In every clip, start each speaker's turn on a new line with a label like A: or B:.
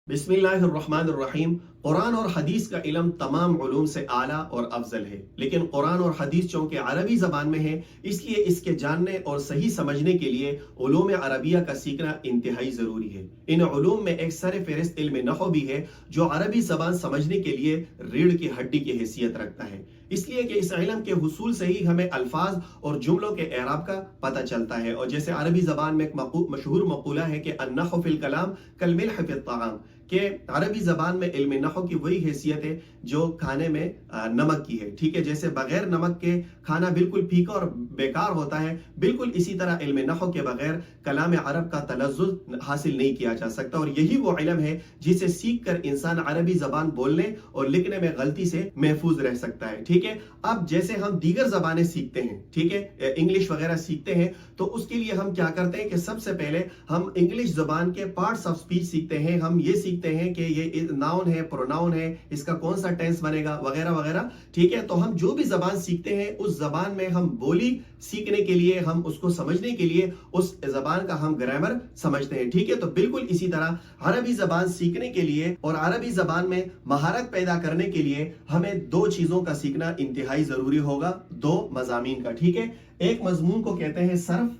A: बिस्मिल्लाहिर्रहमानिर्रहीम। कुरान और हदीस का इल्म तमाम उलूम से आला और अफजल है, लेकिन कुरान और हदीस चूँकि अरबी ज़बान में है, इसलिए इसके जानने और सही समझने के लिए उलूम अरबिया का सीखना इंतहाई ज़रूरी है। इन उलूम में एक सर फ़हरिस्त इल्म नहव भी है, जो अरबी ज़बान समझने के लिए रीढ़ की हड्डी की हैसियत रखता है, इसलिए कि इस इल्म के हुसूल से ही हमें अल्फाज और जुमलों के एराब का पता चलता है। और जैसे अरबी ज़बान में एक मशहूर मक़ूला है कि अन्नहु फ़िल कलाम कल मिल्ह फ़ित ताआम, कि अरबी ज़बान में इल्म नहव की वही हैसियत है जो खाने में नमक की है। ठीक है, जैसे बगैर नमक के खाना बिल्कुल फीका और बेकार होता है, बिल्कुल इसी तरह इल्म नहव के बगैर कलाम अरब का तलज़्ज़ुज़ हासिल नहीं किया जा सकता। और यही वो इल्म है जिसे सीख कर इंसान अरबी ज़बान बोलने और लिखने में गलती से महफूज रह सकता है। ठीक है, अब जैसे हम दीगर ज़बानें सीखते हैं, ठीक है, इंग्लिश वगैरह सीखते हैं, तो उसके लिए हम क्या करते हैं कि सबसे पहले हम इंग्लिश ज़बान के पार्ट्स ऑफ स्पीच सीखते हैं। हम ये सीखते हैं कि ये नाउन है, प्रोनाउन है, इसका कौन सा टेंस बनेगा, वगैरह वगैरह। ठीक है, तो हम जो भी ज़बान सीखते हैं उस ज़बान में हम बोली सीखने के लिए, हम उसको समझने के लिए उस ज़बान का हम ग्रामर समझते हैं। ठीक है, तो बिल्कुल इसी तरह अरबी ज़बान सीखने के लिए और अरबी ज़बान में महारत पैदा करने के लिए हमें दो चीज़ों का सीखना इंतहाई ज़रूरी होगा, दो मज़ामीन का। ठीक है, एक मज़मून को कहते हैं सर्फ,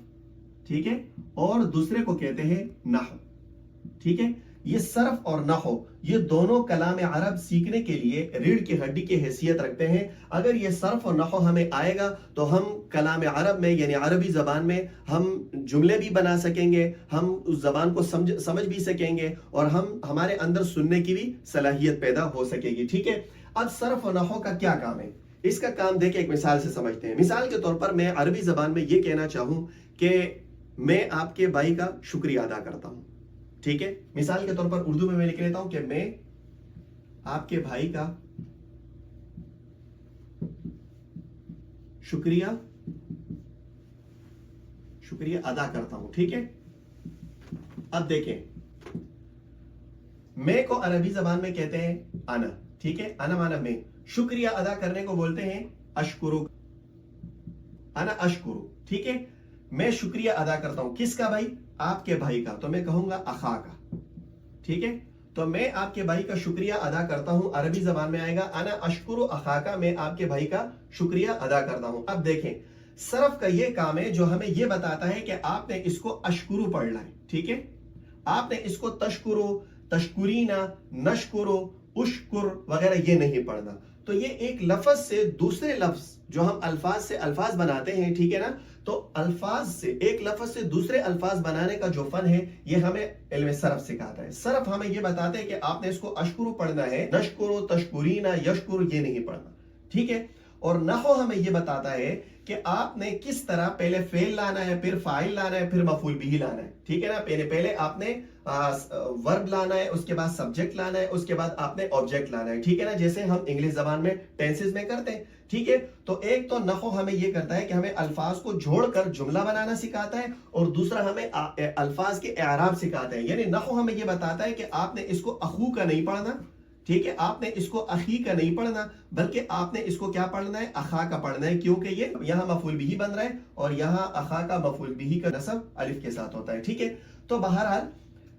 A: ठीक है, और दूसरे को कहते हैं नहव। ठीक है, ये सर्फ और नहव ये दोनों कलाम अरब सीखने के लिए रीढ़ की हड्डी की हैसियत रखते हैं। अगर ये सर्फ और नहव हमें आएगा तो हम कलाम अरब में यानी अरबी ज़बान में हम जुमले भी बना सकेंगे, हम उस ज़बान को समझ भी सकेंगे और हमारे अंदर सुनने की भी सलाहियत पैदा हो सकेगी। ठीक है, अब सर्फ और नहव का क्या काम है, इसका काम देके एक मिसाल से समझते हैं। मिसाल के तौर पर मैं अरबी ज़बान में ये कहना चाहूँ कि मैं आपके भाई का शुक्रिया अदा करता हूँ। ठीक है, मिसाल के तौर पर उर्दू में मैं लिख लेता हूं कि मैं आपके भाई का शुक्रिया अदा करता हूं। ठीक है, अब देखें, मैं को अरबी जबान में कहते हैं अना। ठीक है, अना माना मैं, शुक्रिया अदा करने को बोलते हैं अशकुरु, अना अशकुरु। ठीक है, मैं शुक्रिया अदा करता हूं किसका भाई, आपके भाई का, तो मैं कहूंगा अखा का। ठीक है, तो मैं आपके भाई का शुक्रिया अदा करता हूं, अरबी जबान में आएगा अना अशकुरु अखा का, मैं आपके भाई का शुक्रिया अदा करता हूं। अब देखें, सर्फ का ये काम है जो हमें ये बताता है कि आपने इसको अशकुरु पढ़ना है। ठीक है, आपने इसको तशकुरु, तशकुरीना, नशकुरु, उशकुर वगैरह ये नहीं पढ़ना। तो ये एक लफ्ज से दूसरे लफ्ज, जो हम अल्फाज से अल्फाज बनाते हैं, ठीक है ना, तो अल्फाज से एक लफ्ज से दूसरे अल्फाज बनाने का जो फन है ये हमें इल्म सरफ सिखाता है। सरफ हमें ये बताते हैं कि आपने इसको अशकुरु पढ़ना है, नशकुरु, तशकुरीना, यशकुर ये नहीं पढ़ना। ठीक है, और नहव हमें ये बताता है कि आपने किस तरह पहले फेल लाना है, फिर फाइल लाना है, फिर मफूल बिही लाना है। ठीक है ना, पहले आपने वर्ब लाना है, उसके बाद सब्जेक्ट लाना है, उसके बाद आपने ऑब्जेक्ट लाना है। ठीक है ना, जैसे हम इंग्लिश जबान में टेंसेस में करते हैं। ठीक है, तो एक तो नहव हमें ये करता है कि हमें अल्फाज को जोड़कर जुमला बनाना सिखाता है, और दूसरा हमें अल्फाज के एराब सिखाता है। यानी नहव हमें ये बताता है कि आपने इसको अखू का नहीं पढ़ना, ठीक है, आपने इसको अखी का नहीं पढ़ना, बल्कि आपने इसको क्या पढ़ना है, अखा का पढ़ना है, क्योंकि ये यहाँ मफूल बिही बन रहा है और यहाँ अखा का मफूल बिही का नसब अलिफ के साथ होता है। ठीक है, तो बहरहाल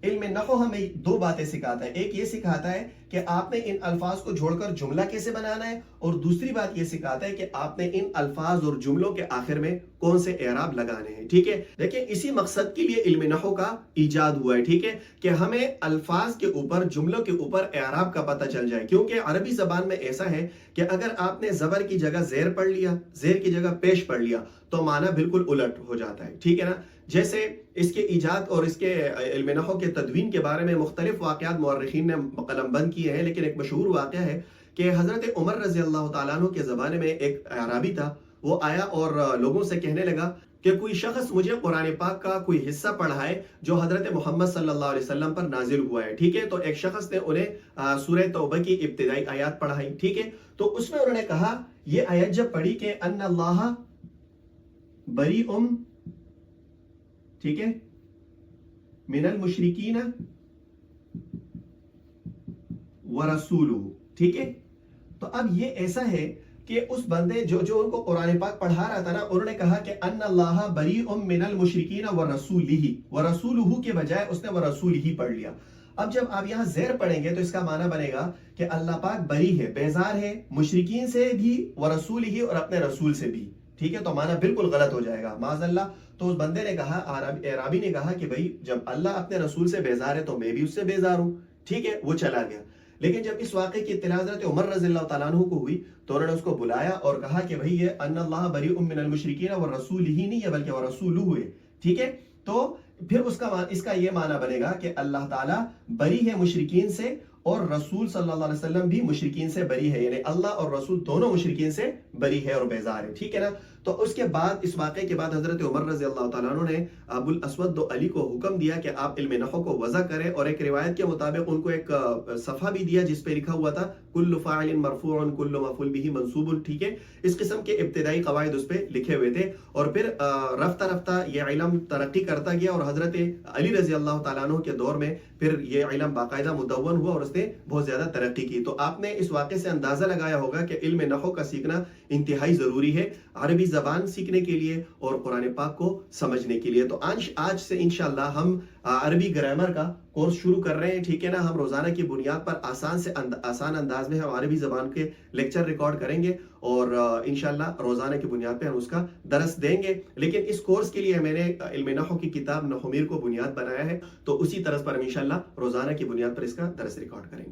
A: इल्म नहव हमें दो बातें सिखाता है। एक ये सिखाता है कि आपने इन अल्फाज को जोड़कर जुमला कैसे बनाना है, और दूसरी बात ये सिखाता है कि आपने इन अल्फाज और जुमलों के आखिर में कौन से एराब लगाने हैं। ठीक है, देखिए इसी मकसद के लिए इल्म नहव का इजाद हुआ है। ठीक है, कि हमें अल्फाज के ऊपर, जुमलों के ऊपर एराब का पता चल जाए, क्योंकि अरबी जबान में ऐसा है कि अगर आपने जबर की जगह जेर पढ़ लिया, जेर की जगह पेश पढ़ लिया, तो माना बिल्कुल उलट हो जाता है। ठीक है ना, जैसे इसके इजाद और इसके इल्म नहव के तदवीन के बारे में मुख्तलिफ वाक़यात मुअर्रिखीन ने कलमबंद किए हैं, लेकिन एक मशहूर वाक़या है कि हज़रत उमर रज़ी अल्लाह तआला अन्हु के ज़माने में एक अराबी था, वो आया और लोगों से कहने लगा कि कोई शख्स मुझे कुरान पाक का कोई हिस्सा पढ़ाए जो हज़रत मोहम्मद सल्लल्लाहु अलैहि वसल्लम पर नाजिल हुआ है। ठीक है, तो एक शख्स ने उन्हें सूरह तौबा की इब्तिदाई आयत पढ़ाई। ठीक है, तो उसमें उन्होंने कहा, ये आयत जब पढ़ी कि अन्नल्लाह बरीउम, ठीक है, मिनल मुशरिकीन व रसूलुहु। ठीक है, तो अब ये ऐसा है कि उस बंदे जो उनको कुरान पाक पढ़ा रहा था ना, उन्होंने कहा कि अन्नल्लाह बरीउम मिनल मुशरिकीन व रसूलिही, व रसूलुहु के बजाय उसने व रसूलिही पढ़ लिया। اب جب آپ یہاں زیر پڑھیں گے تو اس کا معنی بنے گا کہ اللہ پاک بری ہے، بیزار ہے مشرکین سے بھی ورسول ہی، اور اپنے رسول سے بھی. ٹھیک ہے، تو معنی بالکل غلط ہو جائے گا معاذ اللہ. تو اس بندے نے کہا، اعرابی نے کہا کہ بھائی جب اللہ اپنے رسول سے بیزار ہے تو میں بھی اس سے بیزار ہوں. ٹھیک ہے، وہ چلا گیا. لیکن جب اس واقعے کی اطلاع حضرت عمر رضی اللہ تعالیٰ عنہ کو ہوئی تو انہوں نے اس کو بلایا اور کہا کہ بھائی یہ ان اللہ بریء من المشرکین والرسول ہی نہیں ہے بلکہ ورسولہ ہے. ٹھیک ہے، تو پھر اس کا یہ معنی بنے گا کہ اللہ تعالیٰ بری ہے مشرکین سے، اور رسول صلی اللہ علیہ وسلم بھی مشرکین سے بری ہے، یعنی اللہ اور رسول دونوں مشرکین سے بری ہے اور بیزار ہے. ٹھیک ہے نا. تو اس کے بعد، اس واقعے کے بعد حضرت عمر رضی اللہ تعالیٰ عنہ نے ابو الاسود علی کو حکم دیا کہ آپ علم نحو کو وضع کریں، اور ایک روایت کے مطابق ان کو ایک صفحہ بھی دیا جس پہ لکھا ہوا تھا کل فاعل مرفوع کل مفعول به منصوب. ٹھیک ہے، اس قسم کے ابتدائی قواعد اس پہ لکھے ہوئے تھے. اور پھر رفتہ رفتہ یہ علم ترقی کرتا گیا، اور حضرت علی رضی اللہ تعالیٰ عنہ کے دور میں پھر یہ علم باقاعدہ مدون ہوا اور اس نے بہت زیادہ ترقی کی. تو آپ نے اس واقعے سے اندازہ لگایا ہوگا کہ علم نحو کا سیکھنا انتہائی ضروری ہے عربی زبان سیکھنے کے لیے اور قرآن پاک کو سمجھنے کے لیے. تو آج سے انشاءاللہ ہم عربی گرامر کا کورس شروع کر رہے ہیں. ٹھیک ہے نا. ہم روزانہ کی بنیاد پر آسان انداز میں ہم عربی زبان کے لیکچر ریکارڈ کریں گے، اور انشاءاللہ روزانہ کی بنیاد پہ ہم اس کا درس دیں گے. لیکن اس کورس کے لیے میں نے علم نحو کی کتاب نحومیر کو بنیاد بنایا ہے، تو اسی طرز پر ہم انشاءاللہ روزانہ کی بنیاد پر اس کا درس ریکارڈ کریں گے.